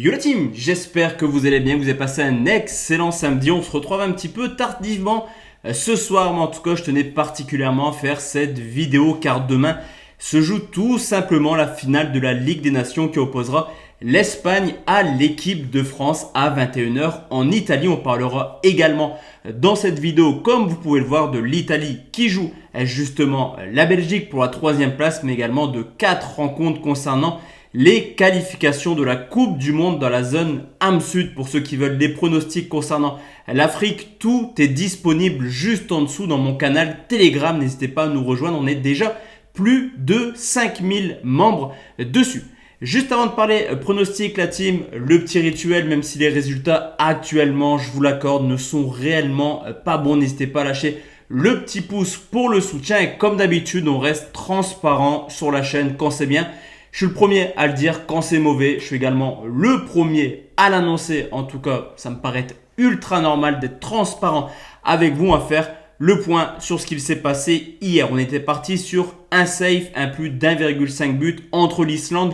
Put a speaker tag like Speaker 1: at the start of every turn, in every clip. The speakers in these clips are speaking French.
Speaker 1: Yo la team, j'espère que vous allez bien, que vous avez passé un excellent samedi. On se retrouve un petit peu tardivement ce soir, mais en tout cas je tenais particulièrement à faire cette vidéo car demain se joue tout simplement la finale de la Ligue des Nations qui opposera l'Espagne à l'équipe de France à 21h en Italie. On parlera également dans cette vidéo, comme vous pouvez le voir, de l'Italie qui joue justement la Belgique pour la 3e place, mais également de 4 rencontres concernant les qualifications de la Coupe du Monde dans la zone AM Sud. Pour ceux qui veulent des pronostics concernant l'Afrique, tout est disponible juste en dessous dans mon canal Telegram. N'hésitez pas à nous rejoindre, on est déjà plus de 5000 membres dessus. Juste avant de parler pronostic, la team, le petit rituel, même si les résultats actuellement, je vous l'accorde, ne sont réellement pas bons, n'hésitez pas à lâcher le petit pouce pour le soutien. Et comme d'habitude, on reste transparent sur la chaîne quand c'est bien. Je suis le premier à le dire quand c'est mauvais. Je suis également le premier à l'annoncer. En tout cas, ça me paraît ultra normal d'être transparent avec vous. À faire le point sur ce qu'il s'est passé hier. On était parti sur un safe, un plus d'1,5 but entre l'Islande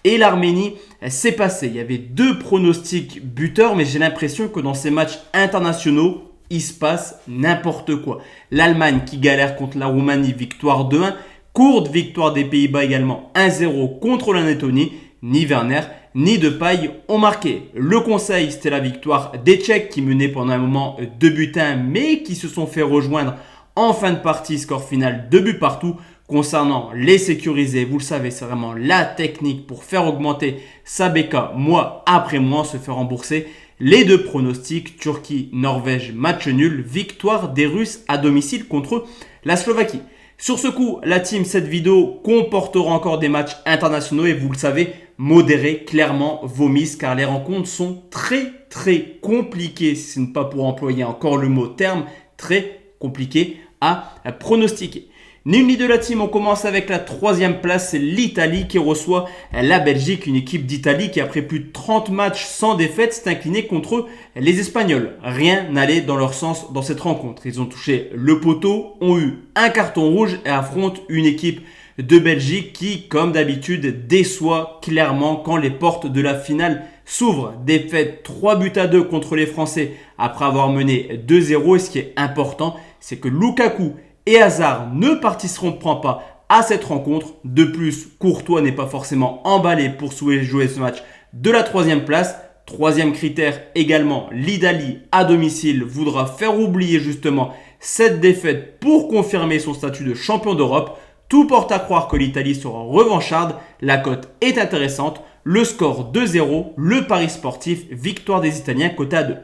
Speaker 1: et l'Arménie. C'est passé. Il y avait 2 pronostics buteurs, mais j'ai l'impression que dans ces matchs internationaux, il se passe n'importe quoi. L'Allemagne qui galère contre la Roumanie, victoire 2-1. Courte victoire des Pays-Bas également 1-0 contre la Lettonie. Ni Werner ni Depay ont marqué. Le conseil, c'était la victoire des Tchèques qui menaient pendant un moment 2-1 mais qui se sont fait rejoindre en fin de partie. Score final 2 buts partout. Concernant les sécurisés, vous le savez, c'est vraiment la technique pour faire augmenter sa BK mois après mois, se faire rembourser. Les 2 pronostics, Turquie-Norvège, match nul, victoire des Russes à domicile contre la Slovaquie. Sur ce coup, la team, cette vidéo comportera encore des matchs internationaux et vous le savez, modérez clairement vos mises car les rencontres sont très compliquées, si ce n'est pas pour employer encore le mot terme, très compliqué à pronostiquer. Ni une ni deux la team, on commence avec la 3e place, c'est l'Italie qui reçoit la Belgique, une équipe d'Italie qui après plus de 30 matchs sans défaite s'est inclinée contre les Espagnols. Rien n'allait dans leur sens dans cette rencontre. Ils ont touché le poteau, ont eu un carton rouge et affrontent une équipe de Belgique qui, comme d'habitude, déçoit clairement quand les portes de la finale s'ouvrent. Défaite 3-2 contre les Français après avoir mené 2-0 et ce qui est important, c'est que Lukaku et Hazard ne participeront pas à cette rencontre. De plus, Courtois n'est pas forcément emballé pour jouer ce match de la 3e place. 3e critère également, l'Italie à domicile voudra faire oublier justement cette défaite pour confirmer son statut de champion d'Europe. Tout porte à croire que l'Italie sera revancharde. La cote est intéressante. Le score 2-0, le pari sportif, victoire des Italiens, cote à 2.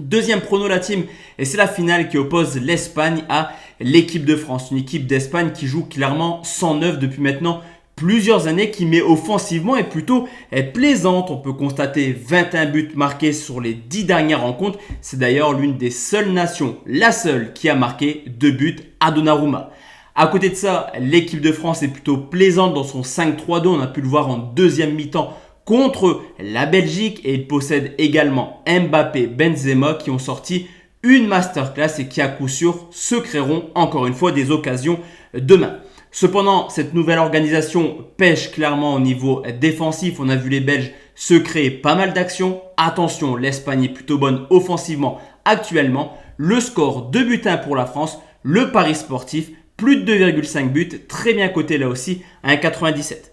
Speaker 1: 2e prono la team et c'est la finale qui oppose l'Espagne à l'équipe de France. Une équipe d'Espagne qui joue clairement 109 depuis maintenant plusieurs années, qui met offensivement est plutôt plaisante. On peut constater 21 buts marqués sur les 10 dernières rencontres. C'est d'ailleurs l'une des seules nations, la seule qui a marqué 2 buts à Donnarumma. À côté de ça, l'équipe de France est plutôt plaisante dans son 5-3-2. On a pu le voir en 2e mi-temps contre la Belgique et il possède également Mbappé, Benzema qui ont sorti une masterclass et qui à coup sûr se créeront encore une fois des occasions demain. Cependant, cette nouvelle organisation pêche clairement au niveau défensif. On a vu les Belges se créer pas mal d'actions. Attention, l'Espagne est plutôt bonne offensivement actuellement. Le score 2-1 pour la France. Le pari sportif, plus de 2,5 buts, très bien coté là aussi, à 1,97.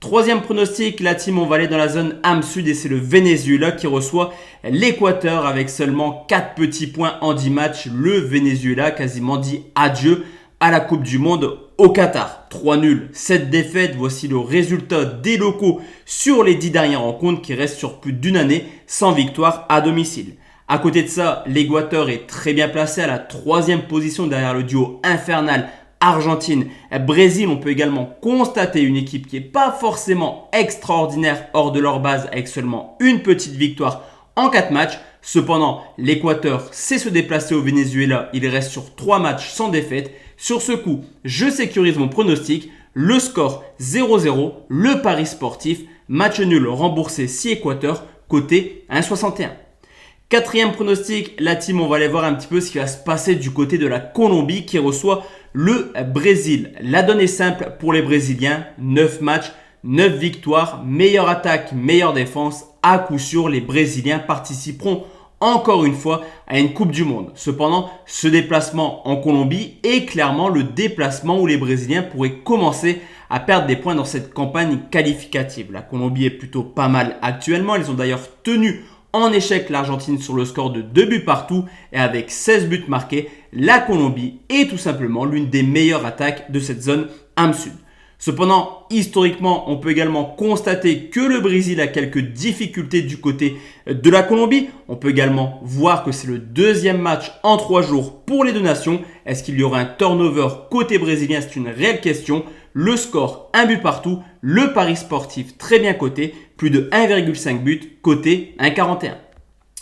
Speaker 1: 3e pronostic, la team, on va aller dans la zone AM Sud et c'est le Venezuela qui reçoit l'Équateur avec seulement 4 petits points en 10 matchs. Le Venezuela quasiment dit adieu à la Coupe du Monde au Qatar. 3 nuls, 7 défaites. Voici le résultat des locaux sur les 10 dernières rencontres qui restent sur plus d'une année sans victoire à domicile. À côté de ça, l'Équateur est très bien placé à la 3e position derrière le duo infernal Argentine, Brésil. On peut également constater une équipe qui n'est pas forcément extraordinaire hors de leur base avec seulement une petite victoire en 4 matchs. Cependant, l'Équateur sait se déplacer au Venezuela. Il reste sur 3 matchs sans défaite. Sur ce coup, je sécurise mon pronostic. Le score 0-0, le pari sportif, match nul remboursé si Équateur, côté 1,61. 4e pronostic, la team, on va aller voir un petit peu ce qui va se passer du côté de la Colombie qui reçoit le Brésil. La donne est simple pour les Brésiliens, 9 matchs, 9 victoires, meilleure attaque, meilleure défense. À coup sûr, les Brésiliens participeront encore une fois à une Coupe du Monde. Cependant, ce déplacement en Colombie est clairement le déplacement où les Brésiliens pourraient commencer à perdre des points dans cette campagne qualificative. La Colombie est plutôt pas mal actuellement. Ils ont d'ailleurs tenu en échec l'Argentine sur le score de 2 buts partout et avec 16 buts marqués, la Colombie est tout simplement l'une des meilleures attaques de cette zone âme sud. Cependant, historiquement, on peut également constater que le Brésil a quelques difficultés du côté de la Colombie. On peut également voir que c'est le deuxième match en 3 jours pour les deux nations. Est-ce qu'il y aura un turnover côté brésilien? C'est une réelle question. Le score, 1 but partout. Le pari sportif très bien coté, plus de 1,5 but, coté 1,41.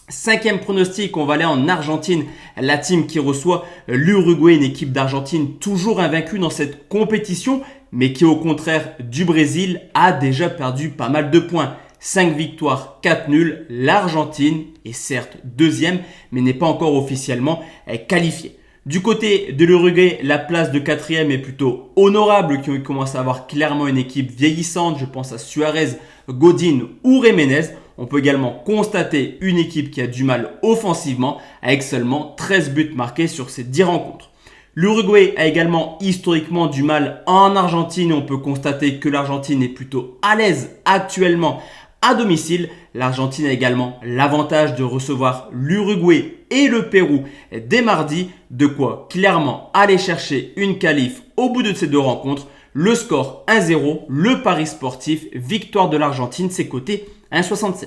Speaker 1: Cinquième pronostic, on va aller en Argentine, la team qui reçoit l'Uruguay, une équipe d'Argentine toujours invaincue dans cette compétition, mais qui au contraire du Brésil a déjà perdu pas mal de points. 5 victoires, 4 nuls, l'Argentine est certes deuxième, mais n'est pas encore officiellement qualifiée. Du côté de l'Uruguay, la place de quatrième est plutôt honorable, qui commence à avoir clairement une équipe vieillissante. Je pense à Suarez, Godin ou Jiménez. On peut également constater une équipe qui a du mal offensivement avec seulement 13 buts marqués sur ces 10 rencontres. L'Uruguay a également historiquement du mal en Argentine. On peut constater que l'Argentine est plutôt à l'aise actuellement à domicile. L'Argentine a également l'avantage de recevoir l'Uruguay et le Pérou dès mardi. De quoi clairement aller chercher une qualif au bout de ces deux rencontres. Le score 1-0, le pari sportif, victoire de l'Argentine, c'est coté 1,67.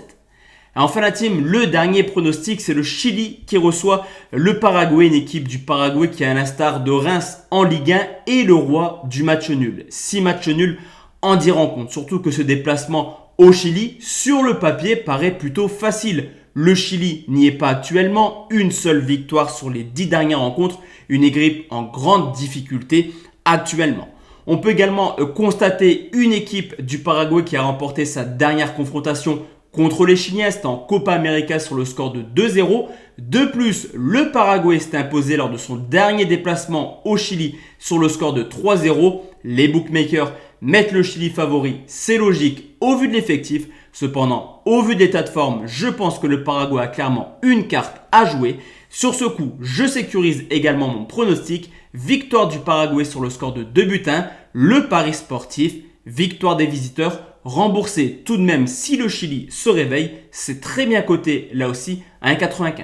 Speaker 1: Enfin la team, le dernier pronostic, c'est le Chili qui reçoit le Paraguay, une équipe du Paraguay qui à l'instar de Reims en Ligue 1 est le roi du match nul. 6 matchs nuls en 10 rencontres, surtout que ce déplacement au Chili, sur le papier, paraît plutôt facile. Le Chili n'y est pas actuellement, une seule victoire sur les 10 dernières rencontres, une équipe en grande difficulté actuellement. On peut également constater une équipe du Paraguay qui a remporté sa dernière confrontation contre les Chiliens, c'était en Copa América sur le score de 2-0. De plus, le Paraguay s'est imposé lors de son dernier déplacement au Chili sur le score de 3-0. Les bookmakers mettent le Chili favori, c'est logique au vu de l'effectif. Cependant, au vu de l'état de forme, je pense que le Paraguay a clairement une carte à jouer. Sur ce coup, je sécurise également mon pronostic. Victoire du Paraguay sur le score de 2-1. Le pari sportif, victoire des visiteurs, remboursé tout de même si le Chili se réveille. C'est très bien coté là aussi à 1,95.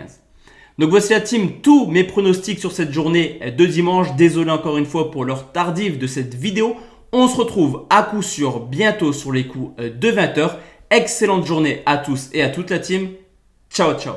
Speaker 1: Donc voici la team, tous mes pronostics sur cette journée de dimanche. Désolé encore une fois pour l'heure tardive de cette vidéo. On se retrouve à coup sûr bientôt sur les coups de 20h. Excellente journée à tous et à toute la team. Ciao, ciao.